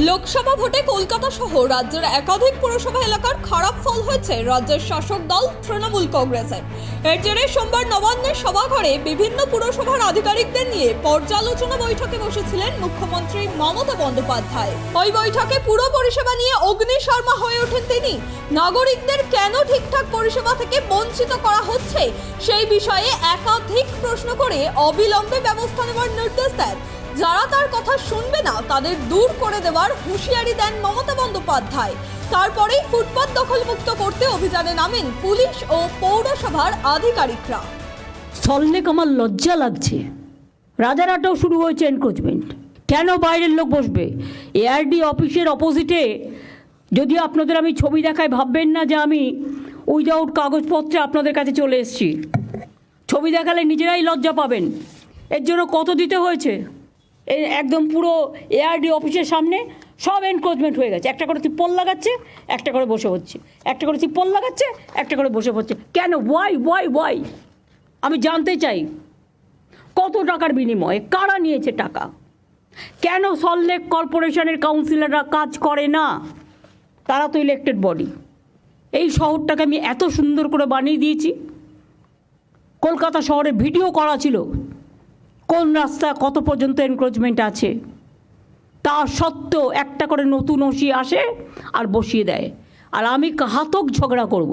লোকসভা ভোটে কলকাতা সহ রাজ্যের একাধিক পুরসভা এলাকার খারাপ ফল হয়েছে রাজ্যের শাসক দল তৃণমূল কংগ্রেসের। এর জেরে সোমবার নবান্নের সভাঘরে বিভিন্ন পুরসভার আধিকারিকদের নিয়ে পর্যালোচনা বৈঠকে বসেছিলেন মুখ্যমন্ত্রী মমতা বন্দ্যোপাধ্যায়। ওই বৈঠকে পুরো পরিষেবা নিয়ে অগ্নিশর্মা হয়ে ওঠেন তিনি। নাগরিকদের কেন ঠিকঠাক পরিষেবা থেকে বঞ্চিত করা হচ্ছে সেই বিষয়ে একাধিক প্রশ্ন করে অবিলম্বে ব্যবস্থা নেওয়ার নির্দেশ দেন। যারা তার কথা শুনবে না তাদের দূর করে দেওয়ার হুঁশিয়ারি দেন মমতা বন্দ্যোপাধ্যায়। তারপরেই ফুটপাত দখলমুক্ত করতে অভিযানে নামেন পুলিশ ও পৌরসভার আধিকারিকরা। সল্টলেক আমার লজ্জা লাগছে। রাজারহাটেও শুরু হয়েছে এনক্রোচমেন্ট। কেন বাইরের লোক বসবে? এআরডি অফিসের অপোজিটে, যদি আপনাদের আমি ছবি দেখাই ভাববেন না যে আমি উইদাউট কাগজপত্রে আপনাদের কাছে চলে এসেছি। ছবি দেখালে নিজেরাই লজ্জা পাবেন। এর জন্য কত দিতে হয়েছে? একদম পুরো এআরডি অফিসের সামনে সব এনক্রোচমেন্ট হয়ে গেছে। একটা করে তিপ্পল লাগাচ্ছে, একটা করে বসে হচ্ছে, একটা করে তিপ্পল লাগাচ্ছে, একটা করে বসে হচ্ছে। কেন? ওয়াই? আমি জানতে চাই কত টাকার বিনিময়ে কারা নিয়েছে টাকা? কেন সল্টলেক কর্পোরেশনের কাউন্সিলররা কাজ করে না? তারা তো ইলেক্টেড বডি। এই শহরটাকে আমি এত সুন্দর করে বানিয়ে দিয়েছি। কলকাতা শহরে ভিডিও করা ছিল কোন রাস্তা কত পর্যন্ত এনক্রোচমেন্ট আছে। তা সত্ত্বেও একটা করে নতুন ওসি আসে আর বসিয়ে দেয়। আর আমি ঘাতক ঝগড়া করব।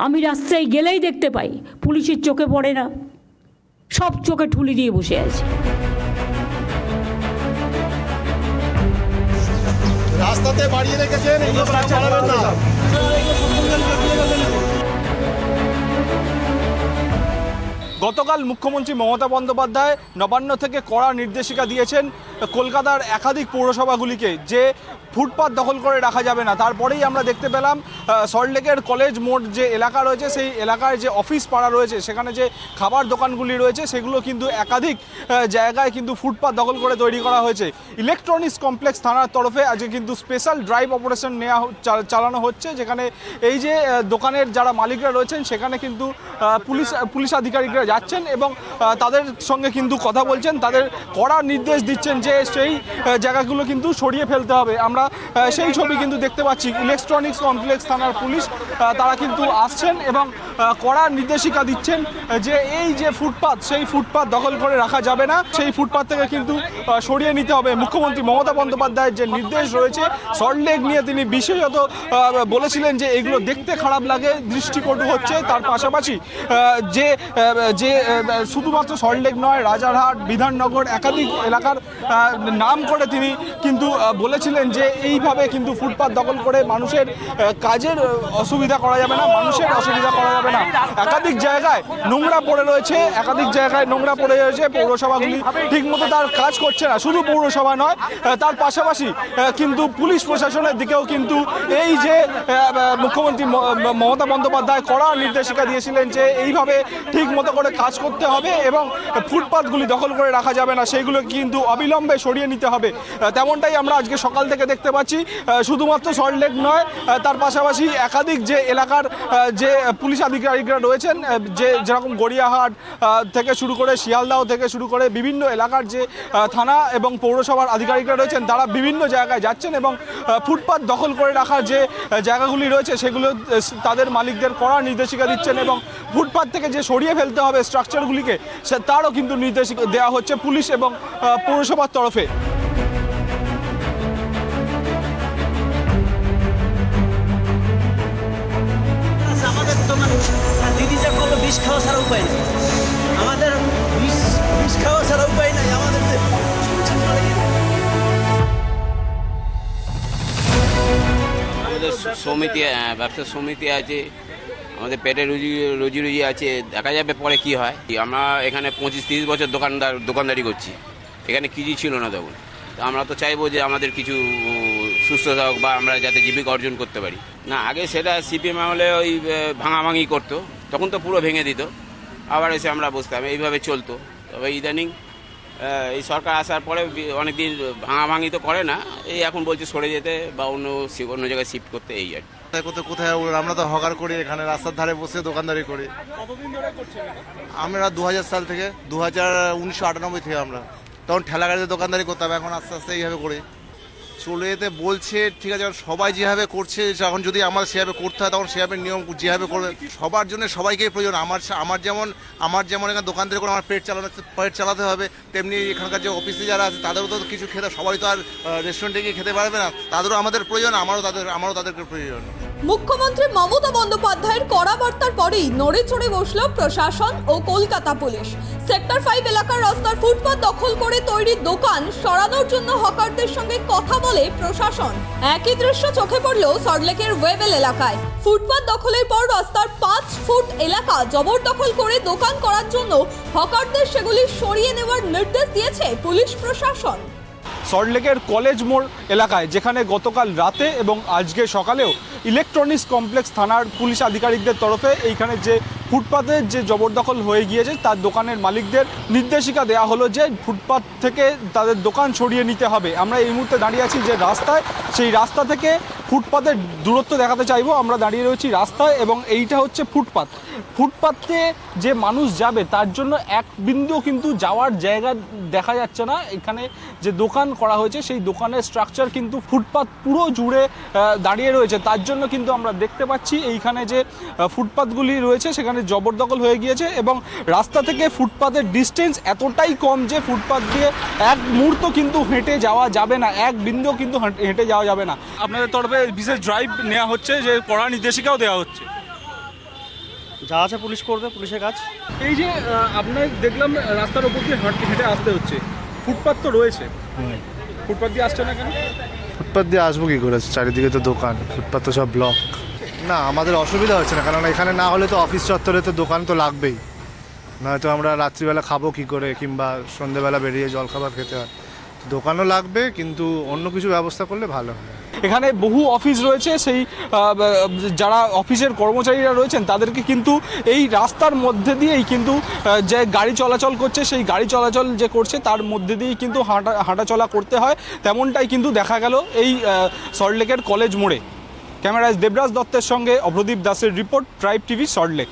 আমি রাস্তায় গেলেই দেখতে পাই পুলিশের চোখে পড়ে না, সব চোখে ঠুলি দিয়ে বসে আছে। রাস্তাতে বাড়িয়ে রেখেছেন, এগুলো চালাবেন না। গতকাল মুখ্যমন্ত্রী মমতা বন্দ্যোপাধ্যায় নবান্ন থেকে কড়া নির্দেশিকা দিয়েছেন কলকাতার একাধিক পৌরসভাগুলিকে যে ফুটপাত দখল করে রাখা যাবে না। তারপরেই আমরা দেখতে পেলাম সল্টলেকের কলেজ মোড় যে এলাকা রয়েছে, সেই এলাকায় যে অফিস পাড়া রয়েছে, সেখানে যে খাবার দোকানগুলি রয়েছে, সেগুলো কিন্তু একাধিক জায়গায় কিন্তু ফুটপাত দখল করে তৈরি করা হয়েছে। ইলেকট্রনিক্স কমপ্লেক্স থানার তরফে আজকে কিন্তু স্পেশাল ড্রাইভ অপারেশন চালানো হচ্ছে, যেখানে এই যে দোকানের যারা মালিকরা রয়েছেন সেখানে কিন্তু পুলিশ আধিকারিকরা যাচ্ছেন এবং তাদের সঙ্গে কিন্তু কথা বলছেন, তাদের কড়া নির্দেশ দিচ্ছেন যে সেই জায়গাগুলো কিন্তু সরিয়ে ফেলতে হবে। আমরা সেই ছবি কিন্তু দেখতে পাচ্ছি। ইলেকট্রনিক্স কমপ্লেক্স থানার পুলিশ তারা কিন্তু আসছেন এবং কড়া নির্দেশিকা দিচ্ছেন যে এই যে ফুটপাত, সেই ফুটপাত দখল করে রাখা যাবে না, সেই ফুটপাত থেকে কিন্তু সরিয়ে নিতে হবে। মুখ্যমন্ত্রী মমতা বন্দ্যোপাধ্যায়ের যে নির্দেশ রয়েছে সল্টলেক নিয়ে তিনি বিশেষত বলেছিলেন যে এগুলো দেখতে খারাপ লাগে, দৃষ্টিকটু হচ্ছে। তার পাশাপাশি যে যে শুধুমাত্র সল্টলেক নয়, রাজারহাট, বিধাননগর একাধিক এলাকার নাম করে তিনি কিন্তু বলেছিলেন যে এইভাবে কিন্তু ফুটপাত দখল করে মানুষের কাজের অসুবিধা করা যাবে না, মানুষের অসুবিধা করা যাবে না। একাধিক জায়গায় নোংরা পড়ে রয়েছে, পৌরসভাগুলি ঠিকমতো তার কাজ করছে না। শুধু পৌরসভা নয়, তার পাশাপাশি কিন্তু পুলিশ প্রশাসনের দিকেও কিন্তু এই যে মুখ্যমন্ত্রী মমতা বন্দ্যোপাধ্যায় কড়া নির্দেশিকা দিয়েছিলেন যে এইভাবে ঠিক মতো করে কাজ করতে হবে এবং ফুটপাতগুলি দখল করে রাখা যাবে না, সেইগুলো কিন্তু অবিলম্বে সরিয়ে নিতে হবে। তেমনটাই আমরা আজকে সকাল থেকে দেখতে পাচ্ছি। শুধুমাত্র সল্টলেক নয়, তার পাশাপাশি একাধিক যে এলাকার যে পুলিশ আধিকারিকরা রয়েছেন, যে যেরকম গড়িয়াহাট থেকে শুরু করে শিয়ালদাহ থেকে শুরু করে বিভিন্ন এলাকার যে থানা এবং পৌরসভার আধিকারিকরা রয়েছেন, তারা বিভিন্ন জায়গায় যাচ্ছেন এবং ফুটপাত দখল করে রাখার যে জায়গাগুলি রয়েছে সেগুলো তাদের মালিকদের কড়া নির্দেশিকা দিচ্ছেন এবং ফুটপাত থেকে যে সরিয়ে ফেলতে হবে স্ট্রাকচারগুলিকে, তারও কিন্তু নির্দেশিকা দেওয়া হচ্ছে পুলিশ এবং পৌরসভার তরফে। আমাদের তো মানে দিদি যা করলো বিষ খাওয়া ছাড়া উপায় নেই, আমাদের বিষ খাওয়া ছাড়া উপায় নাই আমাদের। আমাদের সমিতি, ব্যবসা সমিতি আছে, আমাদের পেটে রুজি আছে, দেখা যাবে পরে কি হয়। আমরা এখানে 25-30 বছর দোকানদারি করছি, এখানে কিছুই ছিল না তখন। আমরা তো চাইবো যে আমাদের কিছু সুস্থ থাকুক বা আমরা যাতে জীবিকা অর্জন করতে পারি। না, আগে সেটা সিপিএম আমলে ওই ভাঙাভাঙি করতো, তখন তো পুরো ভেঙে দিত, আবার এসে আমরা বসতাম, এইভাবে চলতো। তবে ইদানিং এই সরকার আসার পরে অনেকদিন ভাঙাভাঙি তো করে না, এই এখন বলছে সরে যেতে বা অন্য জায়গায় শিফট করতে, এই আর কোথায়। আমরা তো হকার করি, এখানে রাস্তার ধারে বসে দোকানদারি করি। কতদিন ধরে করছেন? আমরা 2000 সাল থেকে, 1998 থেকে আমরা তখন ঠেলা গাড়িতে দোকানদারি করতে হবে, এখন আস্তে আস্তে এইভাবে করে চলে যেতে বলছে। ঠিক আছে, এখন সবাই যেভাবে করছে, এখন যদি আমার সেভাবে করতে হয় তখন সেভাবে নিয়ম যেভাবে করবে। সবার জন্য সবাইকেই প্রয়োজন। আমার যেমন এখানে দোকানদারি করে আমার পেট চালাতে হবে, তেমনি এখানকার যে অফিসে যারা আছে তাদেরও তো কিছু খেতে, সবাই তো আর রেস্টুরেন্টে গিয়ে খেতে পারবে না, তাদেরও আমাদের প্রয়োজন, আমারও তাদেরকে প্রয়োজন। মুখ্যমন্ত্রী মমতা বন্দ্যোপাধ্যায়ের কড়া বার্তার পরেই নড়ে চড়ে বসল প্রশাসন ও কলকাতা পুলিশ। সেক্টর 5 এলাকার রাস্তার ফুটপাত দখল করে তৈরি দোকান সরানোর জন্য হকারদের সঙ্গে কথা বলে প্রশাসন। একই দৃশ্য চোখে পড়ল সল্টলেকের ওয়েবেল এলাকায়। ফুটপাত দখলের পর রাস্তার 5 ফুট এলাকা জবরদখল করে দোকান করার জন্য হকারদের সেগুলি সরিয়ে নেওয়ার নির্দেশ দিয়েছে পুলিশ প্রশাসন। সল্টলেকের কলেজ মোড় এলাকায়, যেখানে গতকাল রাতে এবং আজকে সকালেও ইলেকট্রনিক্স কমপ্লেক্স থানার পুলিশ আধিকারিকদের তরফে এইখানে যে ফুটপাতের যে জবরদখল হয়ে গিয়েছে তার দোকানের মালিকদের নির্দেশিকা দেওয়া হলো যে ফুটপাত থেকে তাদের দোকান সরিয়ে নিতে হবে। আমরা এই মুহূর্তে দাঁড়িয়ে আছি যে রাস্তায়, সেই রাস্তা থেকে ফুটপাতের দূরত্ব দেখাতে চাইবো। আমরা দাঁড়িয়ে রয়েছি রাস্তায় এবং এইটা হচ্ছে ফুটপাতে যে মানুষ যাবে তার জন্য এক বিন্দু কিন্তু যাওয়ার জায়গা দেখা যাচ্ছে না। এখানে যে দোকান করা হয়েছে সেই দোকানের স্ট্রাকচার কিন্তু ফুটপাত পুরো জুড়ে দাঁড়িয়ে রয়েছে। তার জন্য কিন্তু আমরা দেখতে পাচ্ছি এইখানে যে ফুটপাতগুলি রয়েছে সেখানে জবরদখল হয়ে গিয়েছে এবং রাস্তা থেকে ফুটপাতের ডিস্টেন্স এতটাই কম যে ফুটপাত দিয়ে এক মুহূর্ত কিন্তু হেঁটে যাওয়া যাবে না, এক বিন্দু কিন্তু হেঁটে যাওয়া যাবে না। আপনাদের তরফে বিশেষ ড্রাইভ নেওয়া হচ্ছে, যে কড়া নির্দেশিকাও দেওয়া হচ্ছে। যা আছে পুলিশ করবে, পুলিশের কাজ। এই যে আপনার দেখলাম রাস্তার ওপর দিয়ে হেঁটে আসতে হচ্ছে, ফুটপাত তো রয়েছে, ফুটপাত দিয়ে আসছে না কেন? ফুটপাত দিয়ে আসবো কী করে, চারিদিকে তো দোকান, ফুটপাত তো সব ব্লক। না, আমাদের অসুবিধা হচ্ছে না, কারণ এখানে না হলে তো অফিস চত্বরে তো দোকান তো লাগবেই, নয়তো আমরা রাত্রিবেলা খাবো কী করে, কিংবা সন্ধ্যেবেলা বেরিয়ে জলখাবার খেতে হয়, দোকানও লাগবে, কিন্তু অন্য কিছু ব্যবস্থা করলে ভালো হয়। এখানে বহু অফিস রয়েছে, সেই যারা অফিসের কর্মচারীরা রয়েছেন তাদেরকে কিন্তু এই রাস্তার মধ্যে দিয়েই কিন্তু যে গাড়ি চলাচল করছে, সেই গাড়ি চলাচল যে করছে তার মধ্যে দিয়েই কিন্তু হাঁটাচলা করতে হয়। তেমনটাই কিন্তু দেখা গেল এই সল্টলেকের কলেজ মোড়ে। ক্যামেরায় দেবরাজ দত্তের সঙ্গে অভ্রদীপ দাসের রিপোর্ট, ট্রাইব টিভি, সল্টলেক।